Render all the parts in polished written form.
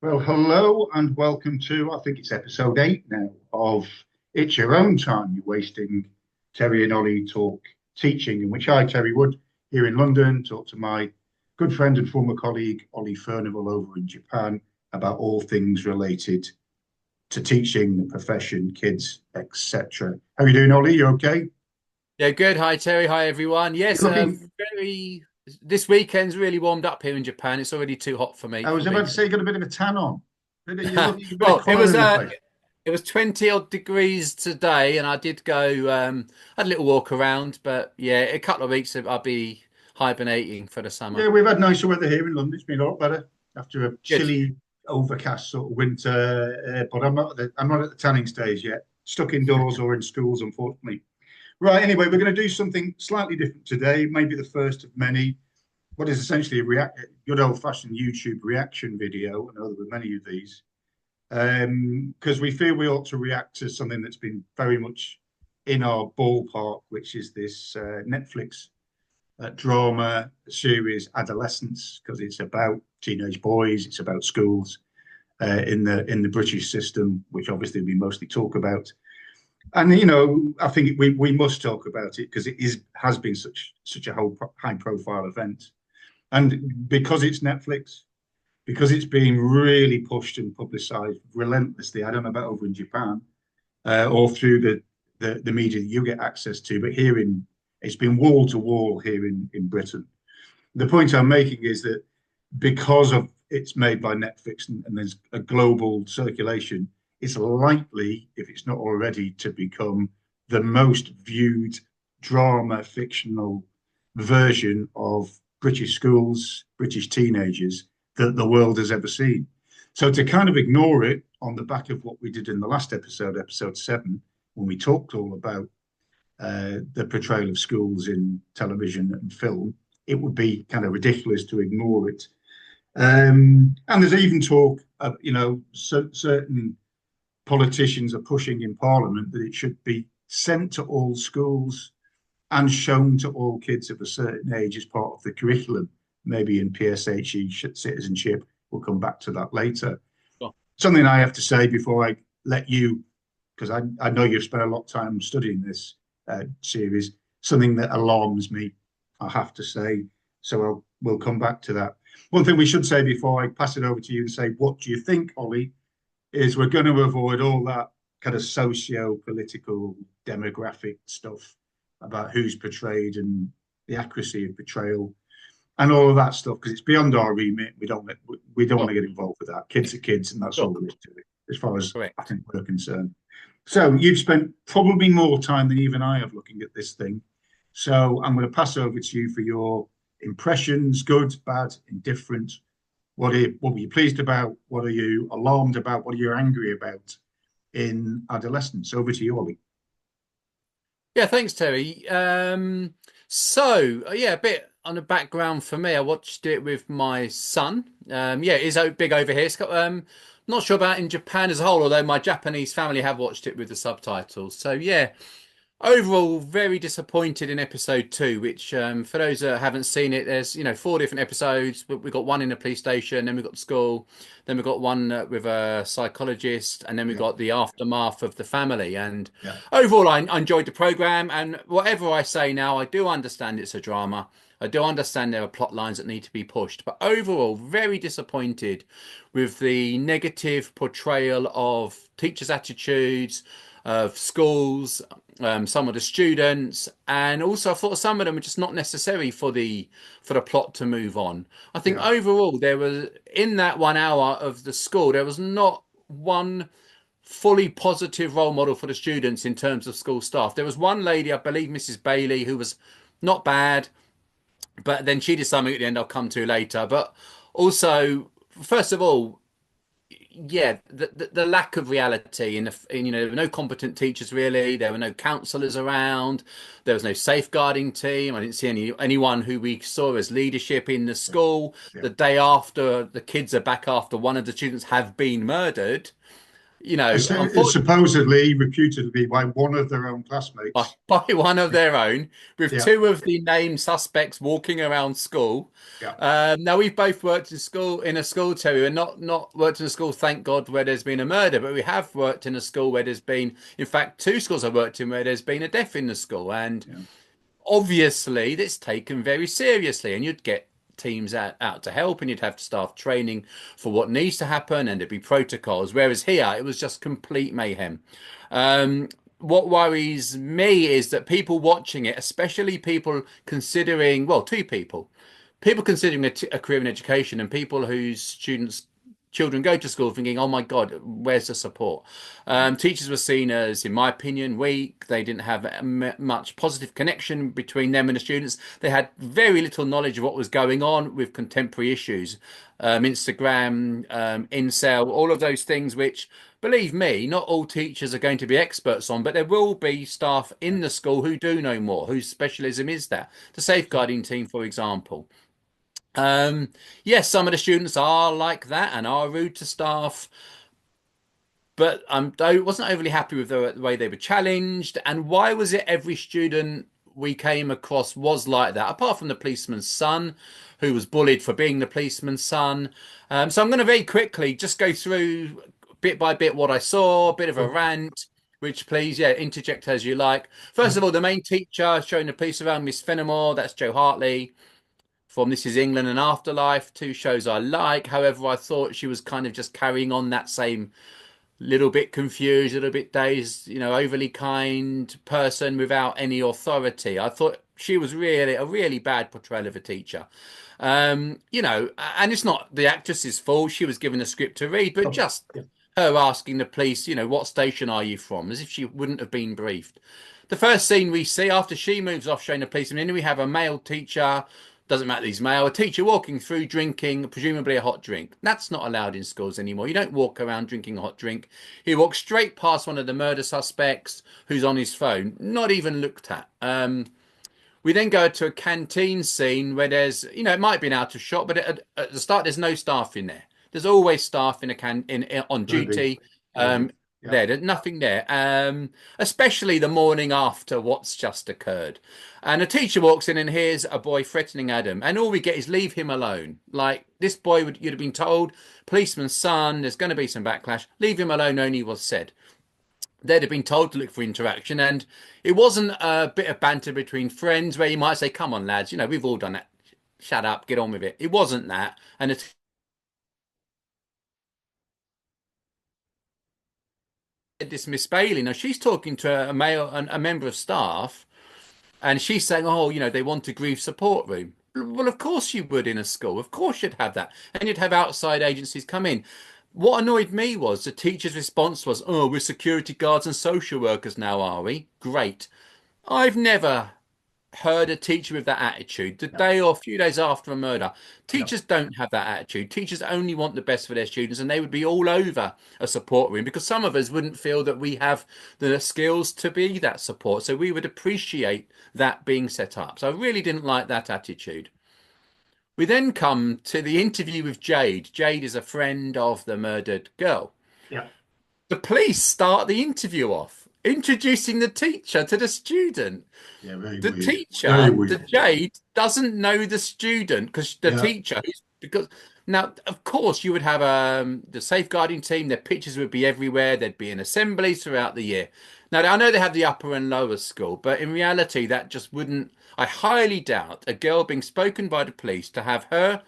Well, hello and welcome to, I think it's episode 8 now of It's Your Own Time You're Wasting. Terry and Olly talk teaching, in which I, Terry Wood, here in London, talk to my good friend and former colleague, Olly Furnival, over in Japan, about all things related to teaching, the profession, kids, etc. How are you doing, Olly? You okay? Yeah, good. Hi, Terry. Hi, everyone. You're Yes, looking, very. This weekend's really warmed up here in Japan. It's already too hot for me, I was for about me. to say you got a bit of a tan on. You're looking a bit of Well, colour in the face. it was 20 odd degrees today, and I did go. Had a little walk around, but yeah, a couple of weeks I'll be hibernating for the summer. Yeah, we've had nicer weather here in London. It's been a lot better after a Good. chilly, overcast sort of winter. But I'm not at the tanning stage yet. Stuck indoors or in schools, unfortunately. Right. Anyway, we're going to do something slightly different today. Maybe the first of many. What is essentially a good old-fashioned YouTube reaction video. I know there were many of these because we feel we ought to react to something that's been very much in our ballpark, which is this Netflix drama series Adolescence, because it's about teenage boys, it's about schools in the British system, which obviously we mostly talk about. And I think we must talk about it because it has been such a high profile event, and because it's Netflix, because it's being really pushed and publicized relentlessly. I don't know about over in Japan or through the media that you get access to, but here in it's been wall to wall here in Britain. The point I'm making is that because of it's made by Netflix and there's a global circulation, it's likely, if it's not already, to become the most viewed drama fictional version of British schools, British teenagers that the world has ever seen. So to kind of ignore it on the back of what we did in the last episode, episode 7, when we talked all about the portrayal of schools in television and film, it would be kind of ridiculous to ignore it. And there's even talk of, certain politicians are pushing in Parliament that it should be sent to all schools and shown to all kids of a certain age as part of the curriculum, maybe in PSHE citizenship. We'll come back to that later. Cool. Something I have to say before I let you, because I know you've spent a lot of time studying this series, something that alarms me, I have to say. So we'll come back to that. One thing we should say before I pass it over to you and say, what do you think, Olly, is we're going to avoid all that kind of socio-political demographic stuff about who's portrayed and the accuracy of portrayal and all of that stuff because it's beyond our remit. We don't want Cool. to get involved with that. Kids are kids, and that's all Cool. there is to it, as far as I Correct. think we're concerned. So you've spent probably more time than even I have looking at this thing. So I'm going to pass over to you for your impressions, good, bad, indifferent. What were you pleased about? What are you alarmed about? What are you angry about in Adolescence? Over to you, Olly. Yeah, thanks, Terry. Yeah, a bit on the background for me. I watched it with my son. Yeah, it is big over here. It's got not sure about in Japan as a whole, although my Japanese family have watched it with the subtitles. So yeah, overall, very disappointed in episode 2, which for those that haven't seen it, there's 4 different episodes. We've got one in a police station, then we've got the school, then we've got one with a psychologist, and then we've Yeah, got the aftermath of the family. And yeah, overall, I enjoyed the program. And whatever I say now, I do understand it's a drama. I do understand there are plot lines that need to be pushed, but overall, very disappointed with the negative portrayal of teachers' attitudes, of schools, some of the students, and also I thought some of them were just not necessary for the plot to move on. I think yeah, overall there was in that 1 hour of the school there was not one fully positive role model for the students in terms of school staff. There was one lady, I believe Mrs. Bailey, who was not bad, but then she did something at the end I'll come to later. But also, first of all, yeah, the lack of reality there were no competent teachers really. There were no counsellors around. There was no safeguarding team. I didn't see anyone who we saw as leadership in the yeah, school. yeah, The day after the kids are back after one of the students have been murdered, You know, It's supposedly, reputedly, by one of their own classmates. by one of their own, with Yeah, two of the named suspects walking around school. yeah, Now we've both worked in school, Terry, and not worked in a school, thank God, where there's been a murder, but we have worked in a school where there's been, in fact, two schools I've worked in where there's been a death in the school, and yeah. obviously that's taken very seriously, and you'd get teams out to help, and you'd have staff training for what needs to happen, and there'd be protocols, whereas here it was just complete mayhem. What worries me is that people watching it, especially people considering, well, two people considering a career in education, and people whose children go to school thinking, oh my God, where's the support? Teachers were seen as, in my opinion, weak. They didn't have much positive connection between them and the students. They had very little knowledge of what was going on with contemporary issues, Instagram, incel, all of those things, which, believe me, not all teachers are going to be experts on, but there will be staff in the school who do know more, whose specialism is that. The safeguarding team, for example. Yes, some of the students are like that and are rude to staff, but I wasn't overly happy with the way they were challenged. And why was it every student we came across was like that, apart from the policeman's son, who was bullied for being the policeman's son? So I'm going to very quickly just go through bit by bit what I saw, a bit of a rant. Which, please, yeah, interject as you like. First of all, the main teacher showing the police around, Miss Fenimore, that's Joe Hartley from This Is England and Afterlife, two shows I like. However, I thought she was kind of just carrying on that same little bit confused, a little bit dazed, you know, overly kind person without any authority. I thought she was really a really bad portrayal of a teacher. You know, and it's not the actress's fault. She was given a script to read, but just her asking the police, you know, what station are you from, as if she wouldn't have been briefed. The first scene we see after she moves off showing the policeman in, we have a male teacher, doesn't matter he's male, a teacher walking through drinking presumably a hot drink. That's not allowed in schools anymore. You don't walk around drinking a hot drink. He walks straight past one of the murder suspects who's on his phone, not even looked at. We then go to a canteen scene where there's, you know, it might be an out of shot, but at the start there's no staff in there. There's always staff on duty. There's nothing there. Especially the morning after what's just occurred. And a teacher walks in and hears a boy threatening Adam, and all we get is leave him alone. Like, this boy you'd have been told, policeman's son, there's going to be some backlash. Leave him alone only was said. They'd have been told to look for interaction, and it wasn't a bit of banter between friends where you might say, come on, lads, you know, we've all done that. Shut up, get on with it. It wasn't that. And this Miss Bailey, now she's talking to a member of staff, and she's saying, oh, you know, they want a grief support room. Well, of course you would in a school. Of course you'd have that. And you'd have outside agencies come in. What annoyed me was the teacher's response was, oh, we're security guards and social workers now, are we? Great. I've never heard a teacher with that attitude the day or a few days after a murder. Teachers don't have that attitude. Teachers only want the best for their students, and they would be all over a support room because some of us wouldn't feel that we have the skills to be that support. So we would appreciate that being set up. So I really didn't like that attitude. We then come to the interview with Jade. Jade is a friend of the murdered girl. Yeah. The police start the interview off, introducing the teacher to the student. Yeah, very The weird. teacher, Very weird. the Jade, doesn't know the student because the teacher, because now, of course, you would have the safeguarding team, their pictures would be everywhere, there'd be an assemblies throughout the year. Now, I know they have the upper and lower school, but in reality, that just wouldn't, I highly doubt a girl being spoken by the police to have her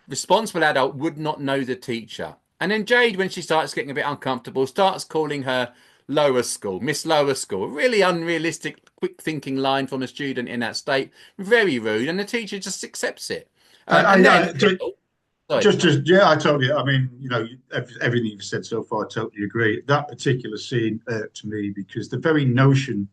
responsible adult would not know the teacher. And then Jade, when she starts getting a bit uncomfortable, starts calling her lower school, Miss Lower School. Really unrealistic, quick thinking line from a student in that state. Very rude. And the teacher just accepts it. I totally. I mean, you know, everything you've said so far, I totally agree. That particular scene irked me because the very notion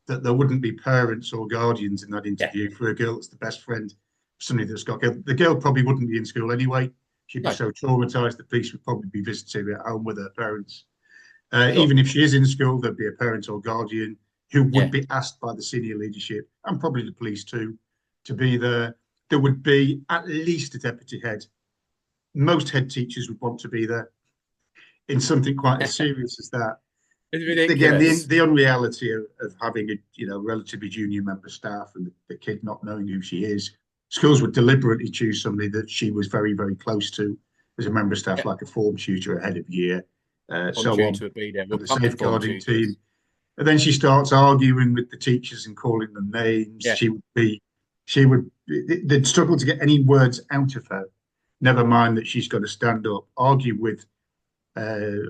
that there wouldn't be parents or guardians in that interview for a girl that's the best friend, somebody that's got the girl probably wouldn't be in school anyway. She'd be so traumatized. The police would probably be visiting her at home with her parents. Even if she is in school, there'd be a parent or guardian who would be asked by the senior leadership and probably the police too to be there. There would be at least a deputy head. Most head teachers would want to be there. in something quite as serious as that. It's Again, ridiculous. the unreality of having a relatively junior member of staff and the kid not knowing who she is. Schools would deliberately choose somebody that she was very, very close to as a member of staff, Yeah. like a form tutor ahead of year, Form so on, tutor would be there. We'll and the pump the form safeguarding team. tutors. And then she starts arguing with the teachers and calling them names. Yeah. They'd struggle to get any words out of her. Never mind that she's got to stand up, argue with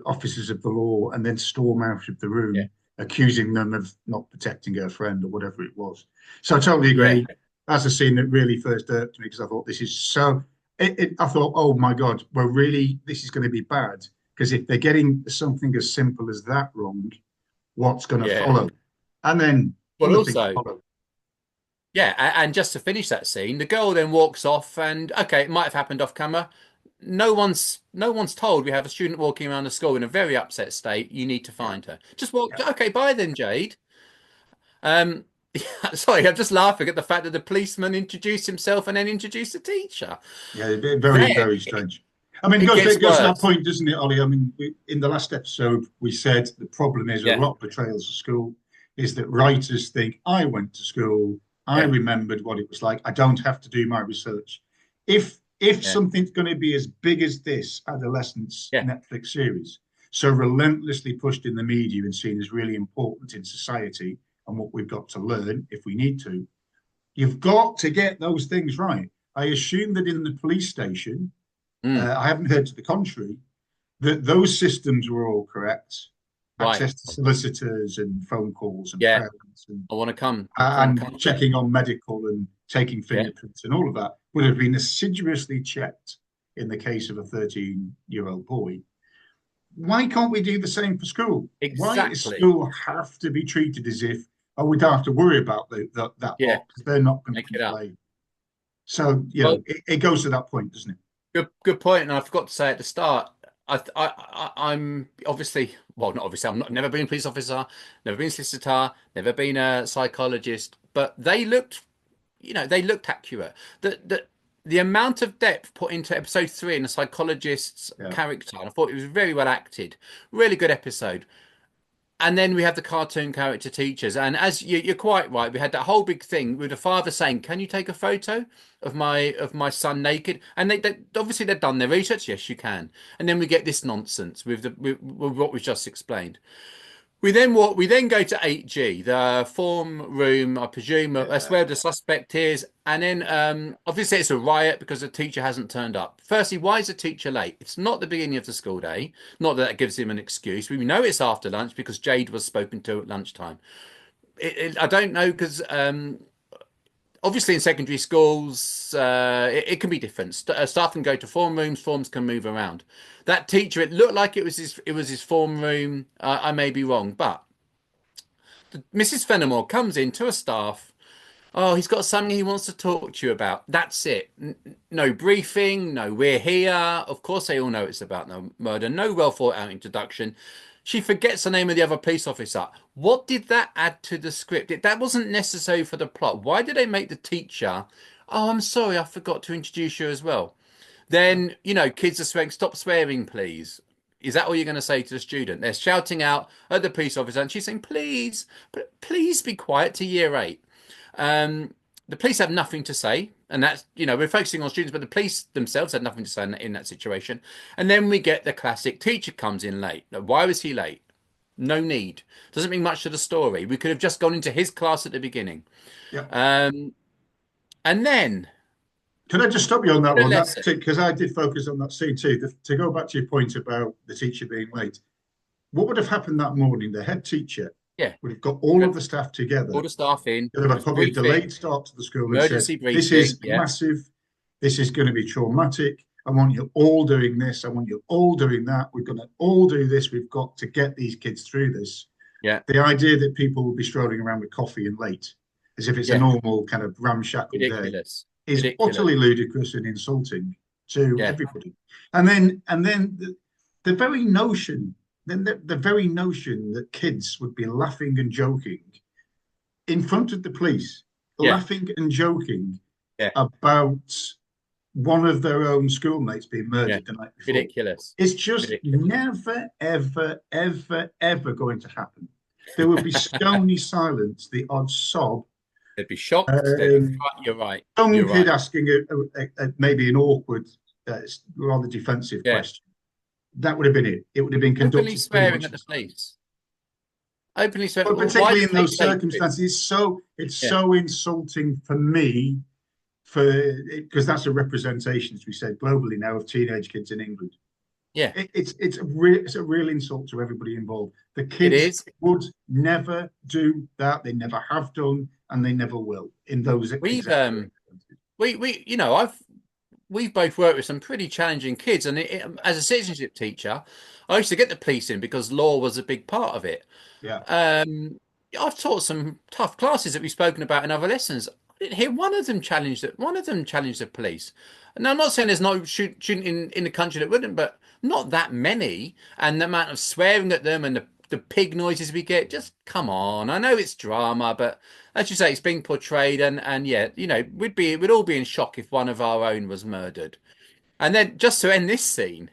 officers of the law, and then storm out of the room, Yeah. accusing them of not protecting her friend or whatever it was. So I totally Yeah. agree. That's a scene that really first irked me because I thought this is so. I thought, oh my God, this is going to be bad because if they're getting something as simple as that wrong, what's going to Yeah. follow? And then Well, other things also, follow. yeah, and just to finish that scene, the girl then walks off, and okay, it might have happened off camera. No one's told we have a student walking around the school in a very upset state. You need to Yeah, find her. Just walk. yeah, Okay, bye then, Jade. Um, sorry, I'm just laughing at the fact that the policeman introduced himself and then introduced the teacher. yeah. Then Very, very strange. I mean, it gets it goes to that worse. point, doesn't it, Ollie? I mean, in the last episode, we said the problem is a Yeah, lot of portrayals of school is that writers think, I went to school, I yeah, remembered what it was like, I don't have to do my research. If yeah, something's going to be as big as this Adolescence yeah. Netflix series, so relentlessly pushed in the media and seen as really important in society and what we've got to learn if we need to, you've got to get those things right. I assume that in the police station, Mm, I haven't heard to the contrary, that those systems were all correct. right. Access to solicitors and phone calls and Yeah, parents I want to come. I want to and come. checking on medical and taking Yeah, fingerprints and all of that would have been assiduously checked in the case of a 13-year-old boy. Why can't we do the same for school? Why does exactly. school have to be treated as if, oh, we don't have to worry about that Yeah, lot because they're not going to make it up. complain? So, Well, it goes to that point, doesn't it? good point. And I forgot to say at the start, I'm obviously, well, not obviously, never been a police officer, never been a solicitor, never been a psychologist, but they looked accurate. The amount of depth put into episode 3 in the psychologist's Yeah. character, and I thought it was very well acted, really good episode. And then we have the cartoon character teachers, and as you're quite right, we had that whole big thing with the father saying, "Can you take a photo of my son naked?" And they obviously they've done their research. Yes, you can. And then we get this nonsense with what we've just explained. We then go to 8G, the form room. I presume that's Yeah. where the suspect is, and then obviously it's a riot because the teacher hasn't turned up. Firstly, why is the teacher late? It's not the beginning of the school day. Not that gives him an excuse. We know it's after lunch because Jade was spoken to at lunchtime. I don't know because obviously in secondary schools it can be different. Staff can go to form rooms, forms can move around. That teacher, it looked like it was his form room. I may be wrong, but Mrs. Fenimore comes in to a staff. Oh, he's got something he wants to talk to you about. That's it. No briefing, no we're here. Of course, they all know it's about no murder. No well thought out introduction. She forgets the name of the other police officer. What did that add to the script? That wasn't necessary for the plot. Why did they make the teacher? Oh, I'm sorry, I forgot to introduce you as well. Yeah. Then, kids are swearing, stop swearing, please. Is that all you're going to say to the student? They're shouting out at the police officer, and she's saying, please, please be quiet to year 8. Um, the police have nothing to say, and that's, we're focusing on students, but the police themselves had nothing to say in that situation. And then we get the classic teacher comes in late. Now, why was he late? No need. Doesn't mean much to the story. We could have just gone into his class at the beginning. Yeah. Um, and then Can I just stop you on that the one? That lesson. because I did focus on that scene too. To go back to your point about the teacher being late, what would have happened that morning? The head teacher Yeah, would have got all of the staff together. all the staff in. They'd It have was probably a briefing, delayed start to the school and said, emergency "This briefing. is Yeah, massive. This is going to be traumatic. I want you all doing this. I want you all doing that. We're going to all do this. We've got to get these kids through this." yeah, The idea that people will be strolling around with coffee and late, as if it's a yeah. normal kind of ramshackle day, Ridiculous. is Ridiculous. utterly ludicrous and insulting to Yeah, everybody. And then the very notion, the very notion that kids would be laughing and joking in front of the police, yeah, laughing and joking yeah, about one of their own schoolmates being Yeah. murdered the night before. Ridiculous. It's just Ridiculous. never, ever, ever, ever going to happen. There would be stony silence, the odd sob. They'd be shocked. They'd be Um, You're right. some You're kid right. asking maybe an awkward, rather defensive Yeah. question. That would have been it. It would have been Openly conducted pretty swearing much at in the silence. police. Openly swearing. But Why particularly did in they those take it? circumstances, it's Yeah. so insulting for me because that's a representation, as we said, globally now of teenage kids in England. Yeah. It's a real insult to everybody involved. The It kids is. would never do that. They never have done, and they never will in those We've exact circumstances. we've both worked with some pretty challenging kids, and as a citizenship teacher, I used to get the police in because law was a big part of it. Yeah, Um, I've taught some tough classes that we've spoken about in other lessons. I didn't hear one of them challenge it. One of them challenged the police. Now, I'm not saying there's no shooting in the country that wouldn't, but not that many. And the amount of swearing at them and the pig noises we get, just come on. I know it's drama, but as you say, it's being portrayed, and yeah, we'd all be in shock if one of our own was murdered. And then just to end this scene.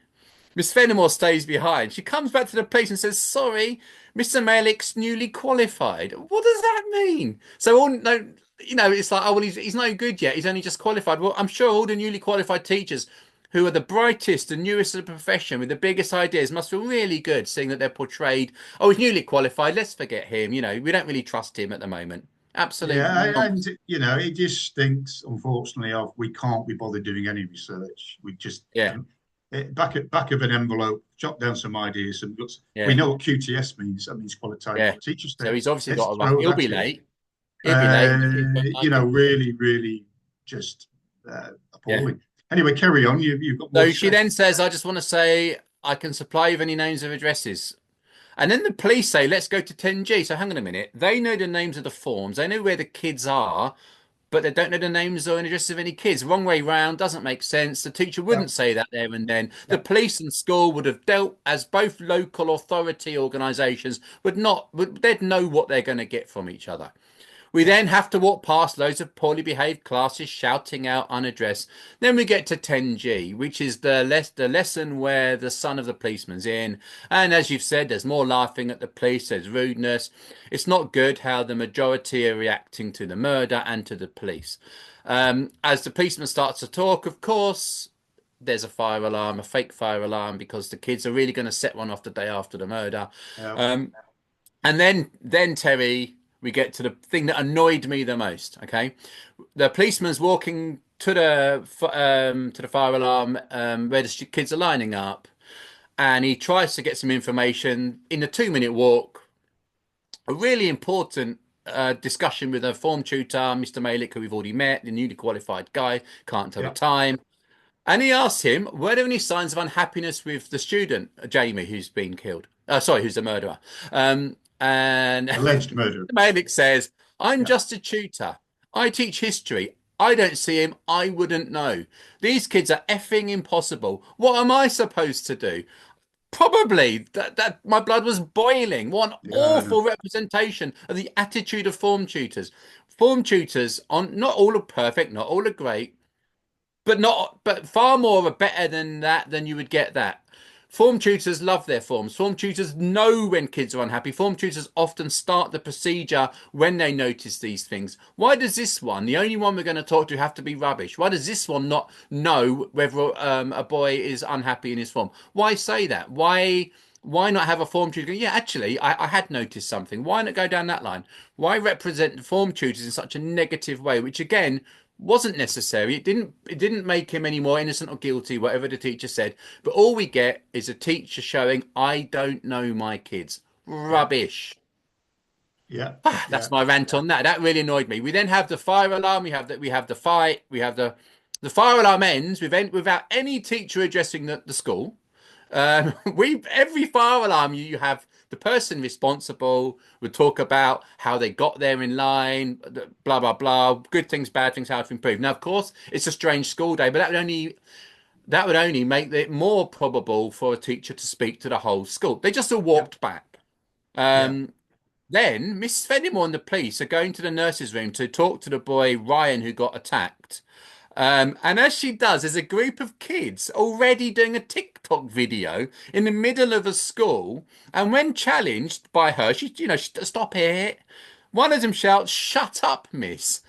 Miss Fenimore stays behind. She comes back to the police and says, "Sorry, Mr. Malik's newly qualified." What does that mean? So all no, it's like, oh well, he's no good yet. He's only just qualified. Well, I'm sure all the newly qualified teachers, who are the brightest and newest of the profession with the biggest ideas, must feel really good seeing that they're portrayed. Oh, he's newly qualified. Let's forget him. We don't really trust him at the moment. Absolute yeah, and nonsense. it just stinks. Unfortunately, of we can't be bothered doing any research. We just Yeah, back of an envelope, jot down some ideas. And we yeah, know what QTS means. That means qualified yeah. teacher So status. he's obviously Let's got a rough. throw He'll that be in. late. He'll be late. Really, really just Yeah. appalling. Anyway, carry on. You've got more So to she say. then says, I just want to say I can supply you with any names of addresses. And then the police say, let's go to 10G. So hang on a minute. They know the names of the forms. They know where the kids are, but they don't know the names or addresses of any kids. Wrong way round. Doesn't make sense. The teacher Yeah, wouldn't say that there and then. The yeah, police and school would have dealt as both local authority organisations they'd know what they're going to get from each other. We yeah, then have to walk past loads of poorly behaved classes shouting out unaddressed. Then we get to 10G, which is the lesson where the son of the policeman's in. And as you've said, there's more laughing at the police, there's rudeness. It's not good how the majority are reacting to the murder and to the police. As the policeman starts to talk, of course, there's a fire alarm, a fake fire alarm, because the kids are really going to set one off the day after the murder. yeah, Um, and then Terry, we get to the thing that annoyed me the most. Okay, the policeman's walking to the fire alarm where the kids are lining up, and he tries to get some information in a 2 minute walk. A really important discussion with a form tutor, Mr. Malik, who we've already met, the newly qualified guy, can't tell the yeah. time. And he asked him, were there any signs of unhappiness with the student, Jamie, who's been killed? Sorry, who's the murderer? And Alleged murder. Malik says, I'm Yeah, just a tutor. I teach history. I don't see him. I wouldn't know. These kids are effing impossible. What am I supposed to do? Probably that my blood was boiling. What an yeah, I know. awful representation of the attitude of form tutors. Form tutors on not all are perfect, not all are great, but far more are better than that than you would get that. Form tutors love their forms. Form tutors know when kids are unhappy. Form tutors often start the procedure when they notice these things. Why does this one, the only one we're going to talk to, have to be rubbish? Why does this one not know whether a boy is unhappy in his form? Why say that? Why not have a form tutor go, yeah, actually, I had noticed something. Why not go down that line? Why represent form tutors in such a negative way, which again wasn't necessary. It didn't make him any more innocent or guilty, whatever the teacher said. But all we get is a teacher showing, I don't know my kids. Yeah, Rubbish. yeah, yeah, That's my rant on that. That really annoyed me. We then have the fire alarm. We have the fight. We have the fire alarm ends without any teacher addressing the school. We every fire alarm you have the person responsible would talk about how they got there in line, blah blah blah, good things, bad things, how to improve. Now, of course, it's a strange school day, but that would only make it more probable for a teacher to speak to the whole school. They just all yeah, walked back. yeah, Then Miss Fenimore and the police are going to the nurse's room to talk to the boy Ryan who got attacked. And as she does, there's a group of kids already doing a TikTok video in the middle of a school. And when challenged by her, stop it. One of them shouts, "Shut up, miss,"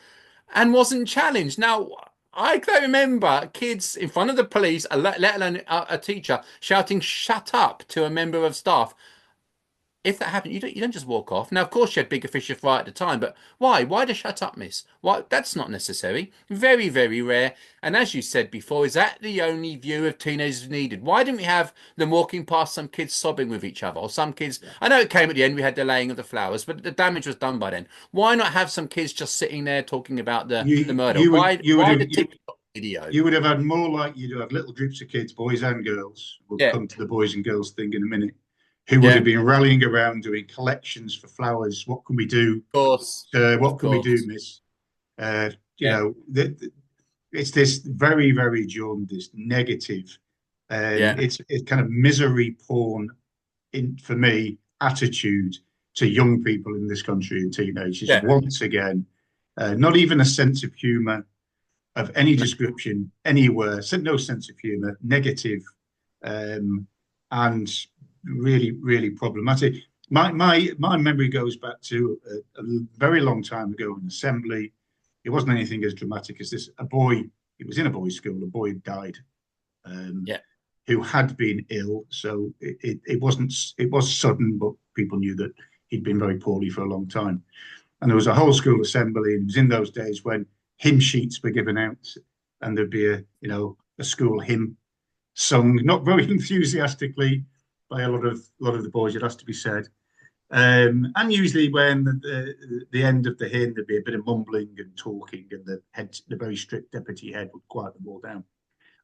and wasn't challenged. Now, I don't remember kids in front of the police, let alone a teacher, shouting "shut up" to a member of staff. If that happened, you don't just walk off. Now, of course, she had bigger fish to fry at the time, but why? Why to shut up, miss? Why? That's not necessary. Very, very rare. And as you said before, is that the only view of teenagers needed? Why didn't we have them walking past some kids sobbing with each other, or some kids? I know it came at the end. We had the laying of the flowers, but the damage was done by then. Why not have some kids just sitting there talking about the murder? You would you would Why have the TikTok video? you would have had more like you do have little groups of kids, boys and girls. We'll Yeah, come to the boys and girls thing in a minute. Who would yeah, have been rallying around doing collections for flowers? What can we do? of course, What of can we do, course. miss? Yeah, It's this very, very jaundiced, negative, yeah, it's kind of misery porn for me attitude to young people in this country and teenagers. yeah. Once again, not even a sense of humour of any No, description anywhere. So no sense of humour, negative, and really, really problematic. My memory goes back to a very long time ago in assembly. It wasn't anything as dramatic as this. A boy, it was in a boys' school. A boy died, um, yeah, who had been ill. So it wasn't. It was sudden, but people knew that he'd been very poorly for a long time. And there was a whole school assembly. And it was in those days when hymn sheets were given out, and there'd be a school hymn sung, not very enthusiastically by a lot of the boys. It has to be said. And usually, when the end of the hymn, there'd be a bit of mumbling and talking, and the very strict deputy head would quiet them all down.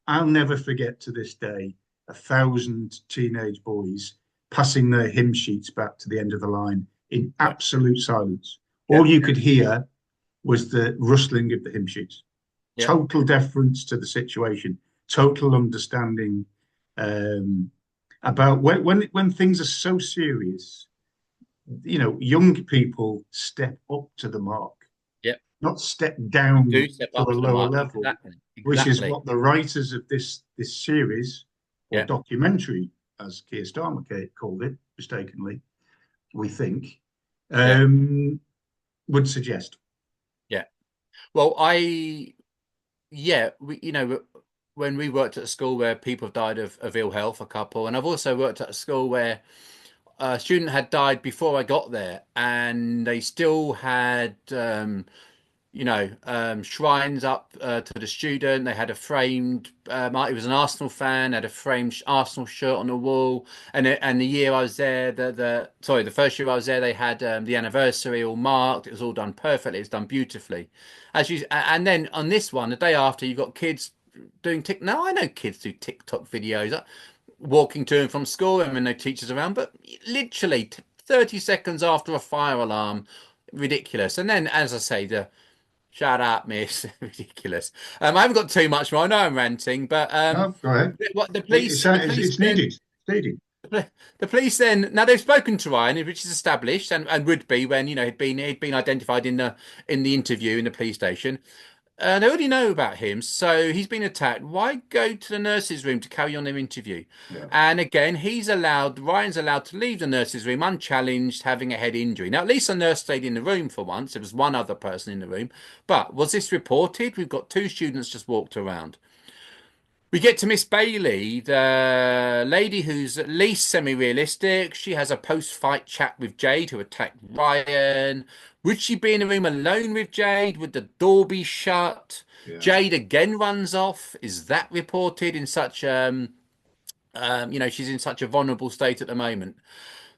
I'll never forget to this day 1,000 teenage boys passing their hymn sheets back to the end of the line in yeah, absolute silence. yeah, All you could hear was the rustling of the hymn sheets. yeah. Total deference to the situation, total understanding about when things are so serious. Young people step up to the mark, Yeah. not step down Do step to up a to the lower mark. level, Exactly. which is Exactly. what the writers of this series or Yeah. documentary, as Keir Starmer called it mistakenly, we think, Yeah. um, would suggest. Yeah. Well, yeah, when we worked at a school where people have died of ill health, a couple, and I've also worked at a school where a student had died before I got there, and they still had, shrines up to the student. They had a framed. He was an Arsenal fan. Had a framed Arsenal shirt on the wall. And the year I was there, the first year I was there, they had the anniversary all marked. It was all done perfectly. It was done beautifully. And then on this one, the day after, you got kids doing tick. Now I know kids do TikTok videos, walking to and from school, and no teachers around, but literally 30 seconds after a fire alarm, ridiculous. And then, as I say, the shut up, miss. Ridiculous. I haven't got too much more. I know I'm ranting, but No, go ahead. what It's, the it's, police it's then, needed. It's needed. the police then. Now they've spoken to Ryan, which is established, and would be when he'd been identified in the interview in the police station. They already know about him, so he's been attacked. Why go to the nurse's room to carry on their interview? Yeah. And again, Ryan's allowed to leave the nurse's room unchallenged, having a head injury. Now, at least the nurse stayed in the room for once. There was one other person in the room. But was this reported? We've got two students just walked around. We get to Miss Bailey, the lady who's at least semi-realistic. She has a post-fight chat with Jade, who attacked Ryan. Would she be in a room alone with Jade? Would the door be shut? Yeah. Jade again runs off. Is that reported in such she's in such a vulnerable state at the moment.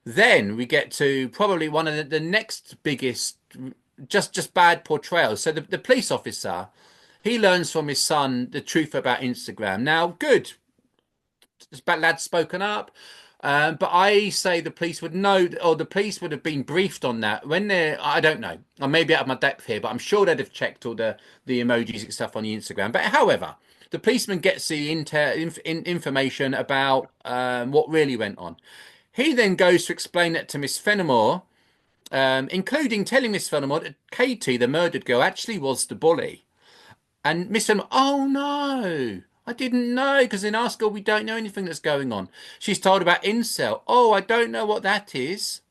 Then we get to probably one of the next biggest, just bad portrayals. So the police officer, he learns from his son the truth about Instagram. Now, good, this bad lad's spoken up. But I say the police would know, or the police would have been briefed on that when they're. I don't know. I may be out of my depth here, but I'm sure they'd have checked all the emojis and stuff on the Instagram. But however, the policeman gets the information about what really went on. He then goes to explain it to Miss Fenimore, including telling Miss Fenimore that Katie, the murdered girl, actually was the bully. And Miss Fenn, oh no, I didn't know, because in our school we don't know anything that's going on. She's told about incel. Oh, I don't know what that is.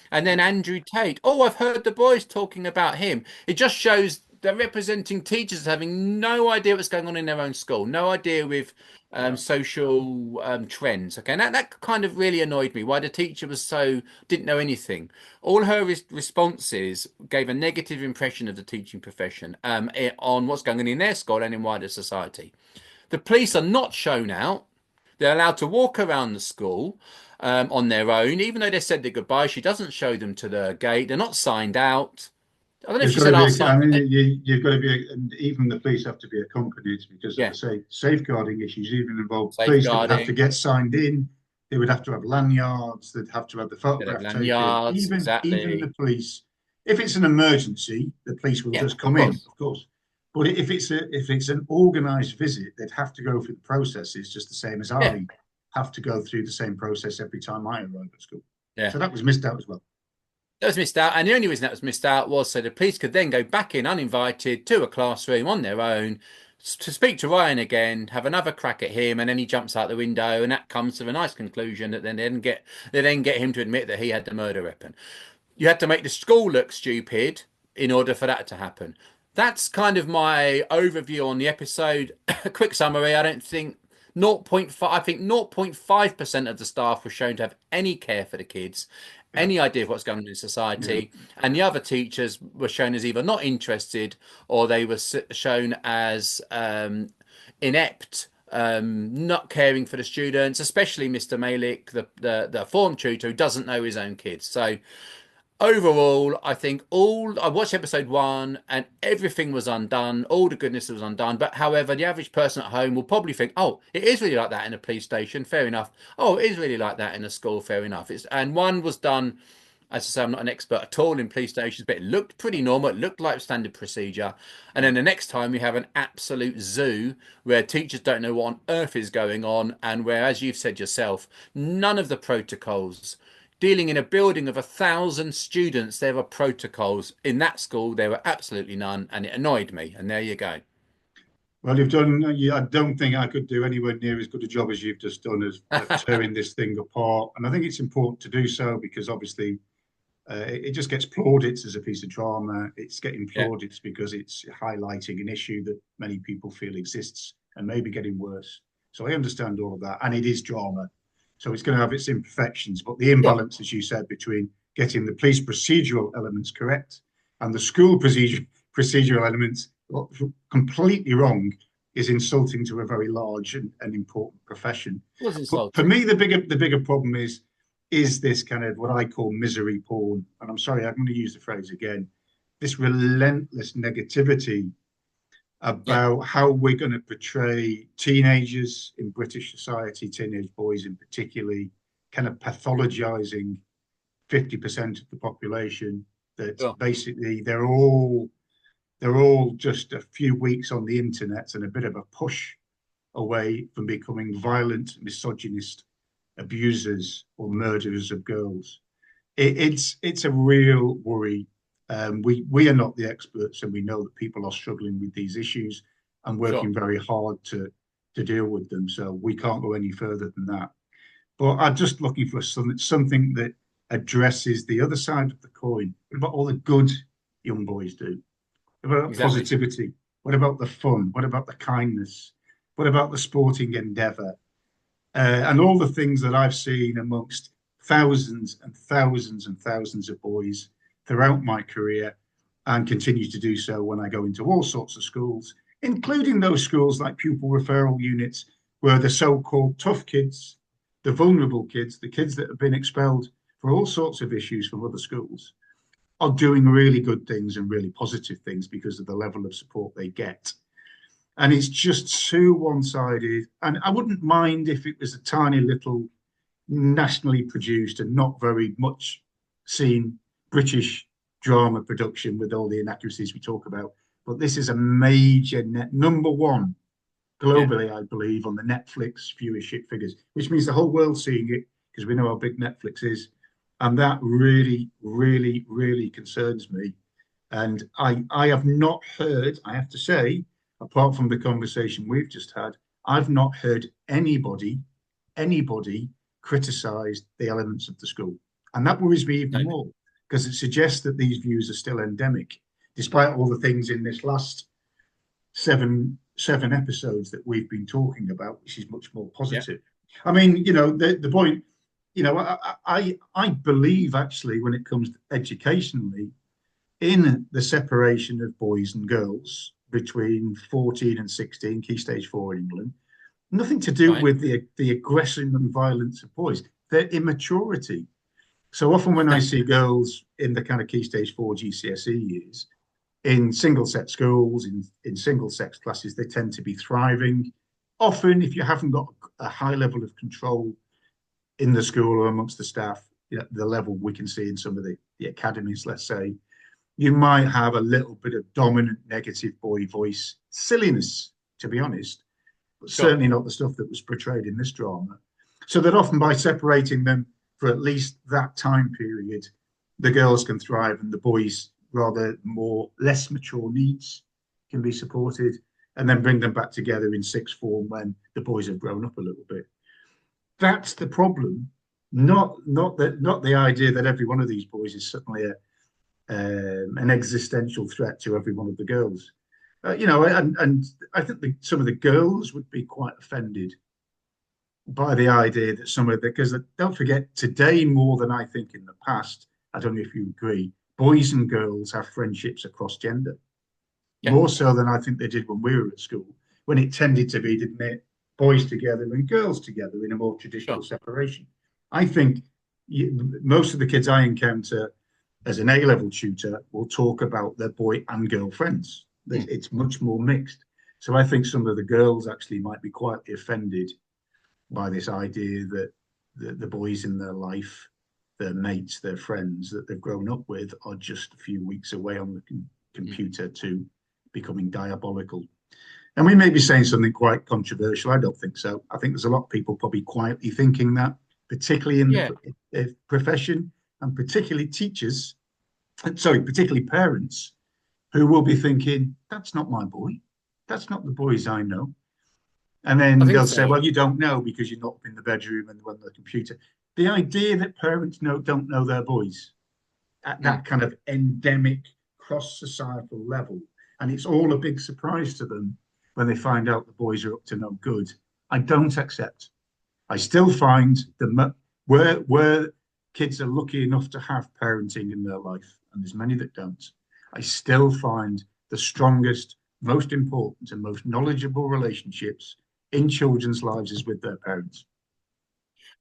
And then Andrew Tate. Oh, I've heard the boys talking about him. It just shows they're representing teachers having no idea what's going on in their own school, no idea with Yeah. social trends. Okay, and that kind of really annoyed me. Why the teacher was so didn't know anything. All her responses gave a negative impression of the teaching profession on what's going on in their school and in wider society. The police are not shown out. They're allowed to walk around the school on their own, even though they said their goodbye. She doesn't show them to the gate. They're not signed out. I don't know if You've she got to said, "I'll be, sign." I mean, you've got to be, and even the police have to be accompanied because of Yeah, the safeguarding issues, even involve police that would have to safeguarding. get signed in. They would have to have lanyards. They'd have to have the They'd have photograph taken. lanyards, Even exactly. the police, if it's an emergency, the police will Yeah, just of come in, course. of course. But if it's an organised visit, they'd have to go through the processes just the same as Yeah, I have to go through the same process every time I arrive at school. yeah. So that was missed out as well. That was missed out, and the only reason that was missed out was so the police could then go back in uninvited to a classroom on their own to speak to Ryan again, have another crack at him, and then he jumps out the window, and that comes to a nice conclusion that they then get him to admit that he had the murder weapon. You had to make the school look stupid in order for that to happen. That's kind of my overview on the episode. A quick summary. I don't think zero point 0.5, I think 0.5% of the staff were shown to have any care for the kids, Yeah, any idea of what's going on in yeah. society. And the other teachers were shown as either not interested or they were shown as inept, not caring for the students, especially Mr. Malik, the form tutor who doesn't know his own kids. So overall, I think all I watched episode one and everything was undone, all the goodness was undone. But however, the average person at home will probably think, oh, it is really like that in a police station, fair enough. Oh, it is really like that in a school, fair enough. It's and one was done. As I say, I'm not an expert at all in police stations, but it looked pretty normal. It looked like standard procedure. And then the next time we have an absolute zoo where teachers don't know what on earth is going on, and where, as you've said yourself, none of the protocols dealing in a building of 1,000 students, there were protocols. In that school, there were absolutely none, and it annoyed me. And there you go. Well, you've done. I don't think I could do anywhere near as good a job as you've just done as of tearing this thing apart. And I think it's important to do so because obviously it just gets plaudits as a piece of drama. It's getting Yeah, plaudits because it's highlighting an issue that many people feel exists and maybe getting worse. So I understand all of that, and it is drama. So it's going to have its imperfections, but the sure. imbalance, as you said, between getting the police procedural elements correct and the school procedural elements completely wrong is insulting to a very large and important profession. It was But for insulting. me, the bigger problem is this kind of what I call misery porn. And I'm sorry, I'm going to use the phrase again. This relentless negativity Yeah, about how we're going to portray teenagers in British society, teenage boys in particularly, kind of pathologizing 50% of the population. That sure. basically they're all just a few weeks on the internet and a bit of a push away from becoming violent, misogynist abusers or murderers of girls. It's a real worry. We are not the experts, and we know that people are struggling with these issues and Sure. working very hard to deal with them. So we can't go any further than that. But I'm just looking for something that addresses the other side of the coin. What about all the good young boys do? What about Exactly. positivity? What about the fun? What about the kindness? What about the sporting endeavour? And all the things that I've seen amongst thousands and thousands and thousands of boys throughout my career and continue to do so when I go into all sorts of schools, including those schools like pupil referral units where the so-called tough kids, the vulnerable kids, the kids that have been expelled for all sorts of issues from other schools, are doing really good things and really positive things because of the level of support they get. And it's just too one-sided. And I wouldn't mind if it was a tiny little nationally produced and not very much seen British drama production with all the inaccuracies we talk about. But this is a major number one Yeah. globally, I believe, on the Netflix viewership figures, which means the whole world's seeing it because we know how big Netflix is. And that really, really, really concerns me. And I have not heard, I have to say, apart from the conversation we've just had, I've not heard anybody criticize the elements of the school. And that worries me even No, more because it suggests that these views are still endemic, despite all the things in this last seven episodes that we've been talking about, which is much more yeah, positive. I mean, the point, I believe actually when it comes to educationally in the separation of boys and girls between 14 and 16, key stage 4 in England, nothing to do right. with the aggression and violence of boys, their immaturity. So often when I see girls in the kind of key stage 4 GCSE years, in single sex schools, in single sex classes, they tend to be thriving. Often, if you haven't got a high level of control in the school or amongst the staff, the level we can see in some of the academies, let's say, you might have a little bit of dominant negative boy voice, silliness, to be honest, but Sure. certainly not the stuff that was portrayed in this drama. So that often by separating them for at least that time period, the girls can thrive and the boys, rather less mature needs can be supported, and then bring them back together in sixth form when the boys have grown up a little bit. That's the problem, not the idea that every one of these boys is suddenly an existential threat to every one of the girls. And I think some of the girls would be quite offended by the idea that some of the, because don't forget, today more than I think in the past, I don't know if you agree, boys and girls have friendships across gender, Yeah. more so than I think they did when we were at school, when it tended to be, didn't it, boys together and girls together in a more traditional Sure. separation. I think most of the kids I encounter as an A-level tutor will talk about their boy and girl friends. Mm. It's much more mixed. So I think some of the girls actually might be quietly offended by this idea that the boys in their life, their mates, their friends that they've grown up with are just a few weeks away on the Mm. computer to becoming diabolical. And we may be saying something quite controversial. I don't think so. I think there's a lot of people probably quietly thinking that, particularly in Yeah. the profession and particularly teachers, sorry, particularly parents who will be thinking, that's not my boy. That's not the boys I know. And I then think they'll so. say, well, you don't know because you're not up in the bedroom and on the computer. The idea that parents don't know their boys at Mm. that kind of endemic cross societal level, and it's all a big surprise to them when they find out the boys are up to no good, I don't accept. I still find where kids are lucky enough to have parenting in their life, and there's many that don't, I still find the strongest, most important, and most knowledgeable relationships in children's lives is with their parents.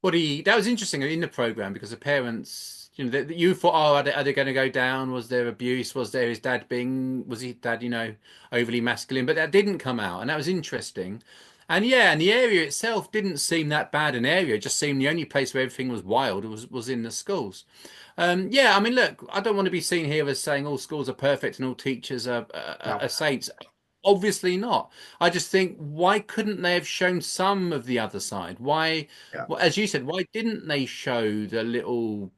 That was interesting in the program because the parents, you thought, oh, are they going to go down? Was there abuse? Was there was his dad, overly masculine? But that didn't come out, and that was interesting. And yeah, and the area itself didn't seem that bad an area. It just seemed the only place where everything was wild was in the schools. Yeah, I mean, look, I don't want to be seen here as saying all schools are perfect and all teachers Now, are saints. Obviously not. I just think, why couldn't they have shown some of the other side? Why, yeah, well, as you said, why didn't they show the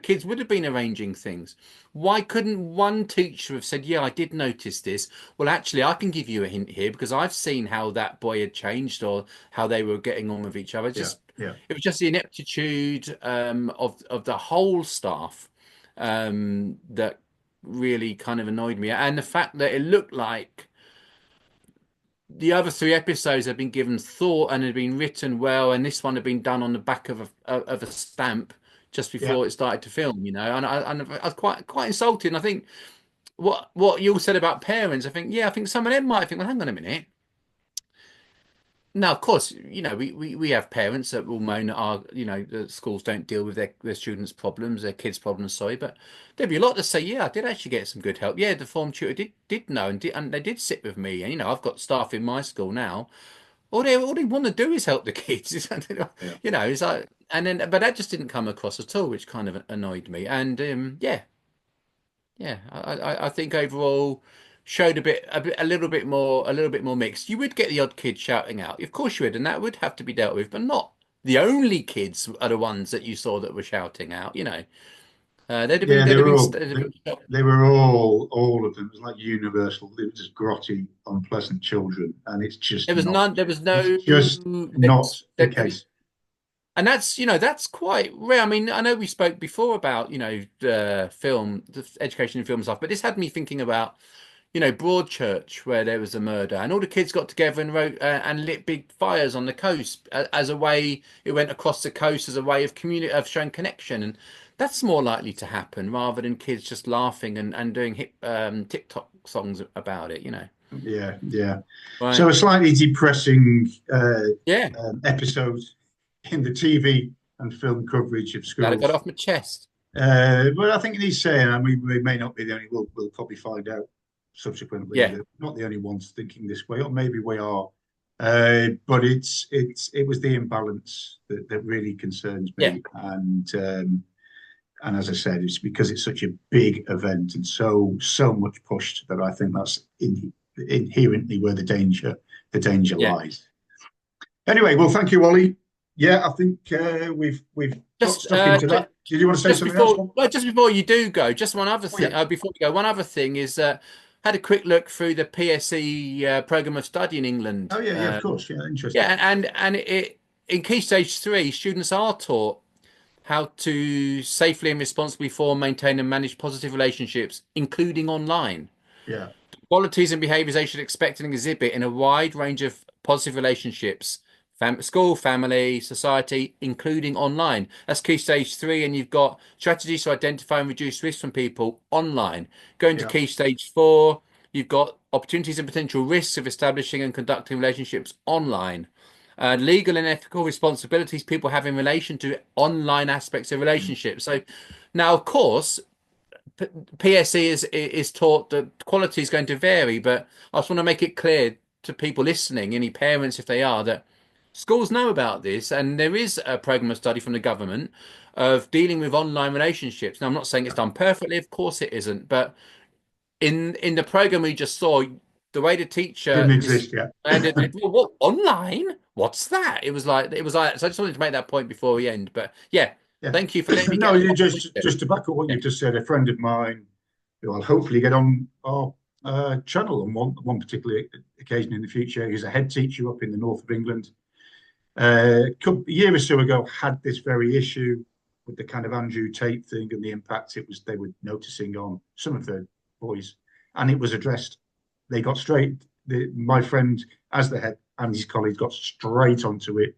kids would have been arranging things. Why couldn't one teacher have said, yeah, I did notice this. Well, actually, I can give you a hint here because I've seen how that boy had changed or how they were getting on with each other. yeah, yeah, It was just the ineptitude of the whole staff that really kind of annoyed me, and the fact that it looked like the other three episodes had been given thought and had been written well, and this one had been done on the back of a stamp just yeah. before it started to film. And I was quite insulted. And I think what you all said about parents, I think some of them might think, well, hang on a minute. Now, of course, we have parents that will moan at the schools don't deal with their students' problems, their kids' problems, sorry, but there'd be a lot to say, yeah, I did actually get some good help. Yeah, the form tutor did know and they did sit with me. And, I've got staff in my school now. All they want to do is help the kids. Yeah. It's like, and then, but that just didn't come across at all, which kind of annoyed me. And yeah, yeah, I think overall showed a little bit more mixed. You would get the odd kid shouting out, of course you would, and that would have to be dealt with, but not the only kids are the ones that you saw that were shouting out. They'd have been, Yeah, they'd have been, they'd have been they were all of them. It was like universal. It was just grotty, unpleasant children, and it's just there was not. none, there was It's no, just not the there was, case. and that's, that's quite rare. I mean, I know we spoke before about, film, the education in film and stuff, but this had me thinking about, Broadchurch, where there was a murder, and all the kids got together and wrote and lit big fires on the coast as a way. It went across the coast as a way of community, of showing connection, and that's more likely to happen rather than kids just laughing and doing hip TikTok songs about it. Yeah, yeah. So Right? a slightly depressing Yeah, episode in the TV and film coverage of glad I got it schools. off my chest. But I think he's saying, and we may not be the only. We'll probably find out subsequently Yeah, that not the only ones thinking this way, or maybe we are. But it was the imbalance that really concerns yeah, me, and as I said, it's because it's such a big event and so much pushed that I think that's inherently where the danger yeah. lies. Anyway, well, thank you, Ollie. Yeah, I think we've got Just, stuck into that. Did you want to say just something else, before, Tom? well, just before you do go, just one other Oh thing. yeah, Before we go, one other thing is had a quick look through the PSE program of study in England. oh yeah, yeah. Of course, yeah. Interesting. Yeah, and it in Key Stage 3, students are taught how to safely and responsibly form, maintain, and manage positive relationships, including online. Yeah, Qualities and behaviors they should expect and exhibit in a wide range of positive relationships, school, family, society, including online. That's Key Stage 3, and you've got strategies to identify and reduce risk from people online. Going to yeah, Key Stage 4, you've got opportunities and potential risks of establishing and conducting relationships online. Legal and ethical responsibilities people have in relation to online aspects of relationships. So now, of course, PSE is taught that quality is going to vary, but I just want to make it clear to people listening, any parents if they are, that schools know about this, and there is a program of study from the government of dealing with online relationships. Now, I'm not saying it's yeah. done perfectly, of course it isn't, but in the program we just saw, the way the Didn't teacher, Mrs. exist yet. Well, what online? What's that? It was like. So I just wanted to make that point before we end. But yeah, Yeah. thank you for letting me No, get you off my just to back up what yeah. you've just said. A friend of mine who I'll hopefully get on our channel on one particular occasion in the future. He's a head teacher up in the north of England. A year or so ago, had this very issue with the kind of Andrew Tate thing and the impact they were noticing on some of the boys, and it was addressed. They got straight. My friend, as the head, and his colleagues got straight onto it.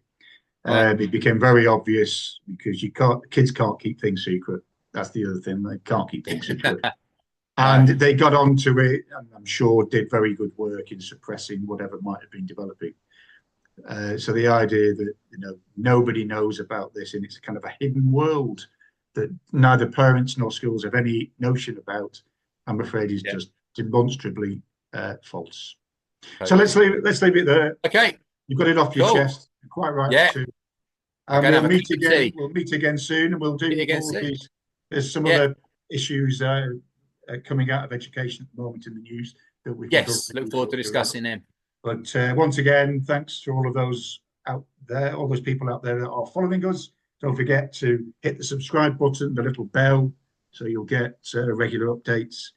Right. It became very obvious because kids can't keep things secret. That's the other thing; they can't keep things secret. No. And they got onto it, and I'm sure did very good work in suppressing whatever might have been developing. So the idea that nobody knows about this, and it's kind of a hidden world that neither parents nor schools have any notion about, I'm afraid is Yeah. just demonstrably false. So Totally agree. let's leave it there. Okay. You've got it off your Cool. chest. You're quite right Yeah. to. I'll And go and we'll have a cup meet of again. tea. We'll meet again soon, and we'll Meet do again all of soon. these. There's some Yeah. other issues coming out of education at the moment in the news that we can Yes. probably Look do forward to shortly around. discussing them. But once again, thanks to all of those out there, all those people out there that are following us. Don't forget to hit the subscribe button, the little bell, so you'll get regular updates.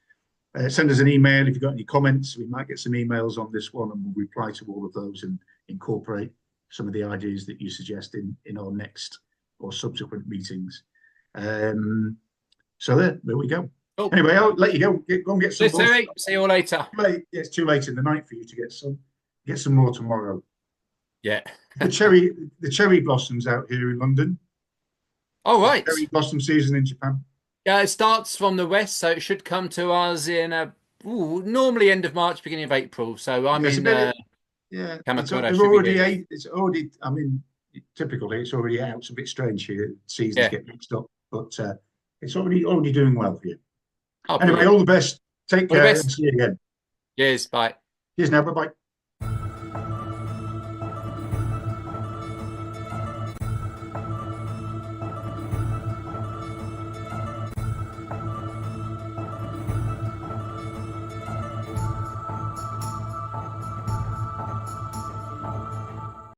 Send us an email if you've got any comments. We might get some emails on this one, and we'll reply to all of those and incorporate some of the ideas that you suggest in our next or subsequent meetings. So there we go. Cool. Anyway, I'll let you go. Go and get some more. See you all later. It's too late in the night for you to get some more tomorrow. Yeah. The cherry blossoms out here in London. All right. Cherry blossom season in Japan. Yeah, it starts from the west, so it should come to us in normally end of March, beginning of April. So I'm Yes, in yeah. Kamakura. They're Should be already here. out. It's already. I mean, typically it's already out. It's a bit strange here. Seasons Yeah. get mixed up, but it's already doing well here. Oh, Anyway, brilliant. all the best. Take All the care and best. see you again. Cheers. Bye. Cheers now. Bye bye.